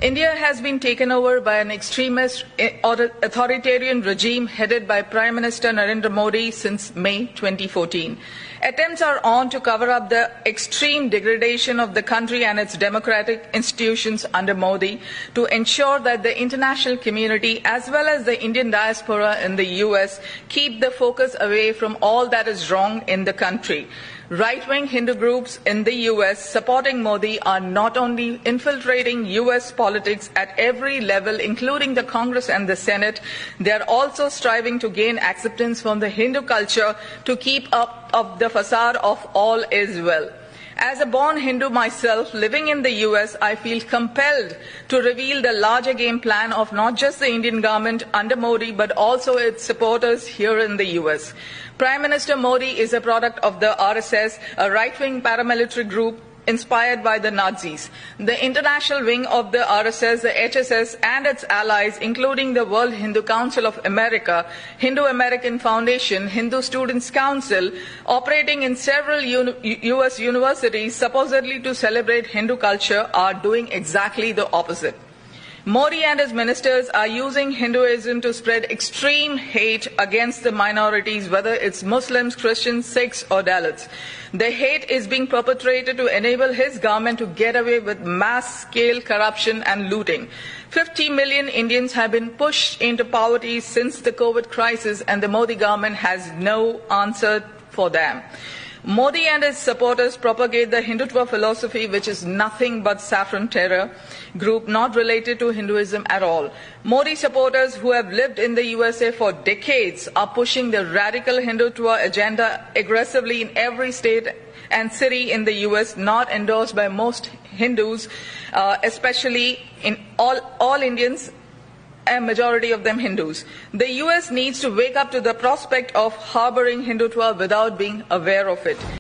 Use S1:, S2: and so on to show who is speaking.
S1: India has been taken over by an extremist authoritarian regime headed by Prime Minister Narendra Modi since May 2014. Attempts are on to cover up the extreme degradation of the country and its democratic institutions under Modi to ensure that the international community as well as the Indian diaspora in the US keep the focus away from all that is wrong in the country. Right-wing Hindu groups in the US supporting Modi are not only infiltrating US politics at every level, including the Congress and the Senate, they are also striving to gain acceptance from the Hindu culture to keep up the facade of all is well. As a born Hindu myself, living in the US, I feel compelled to reveal the larger game plan of not just the Indian government under Modi, but also its supporters here in the US. Prime Minister Modi is a product of the RSS, a right-wing paramilitary group inspired by the Nazis. The international wing of the RSS, the HSS, and its allies, including the World Hindu Council of America, Hindu American Foundation, Hindu Students' Council, operating in several US universities supposedly to celebrate Hindu culture, are doing exactly the opposite. Modi and his ministers are using Hinduism to spread extreme hate against the minorities, whether it's Muslims, Christians, Sikhs, or Dalits. The hate is being perpetrated to enable his government to get away with mass-scale corruption and looting. 50 million Indians have been pushed into poverty since the COVID crisis, and the Modi government has no answer for them. Modi and his supporters propagate the Hindutva philosophy, which is nothing but saffron terror group not related to Hinduism at all. Modi supporters who have lived in the USA for decades are pushing the radical Hindutva agenda aggressively in every state and city in the US, not endorsed by most Hindus, especially in all Indians, a majority of them Hindus. The US needs to wake up to the prospect of harboring Hindutva without being aware of it.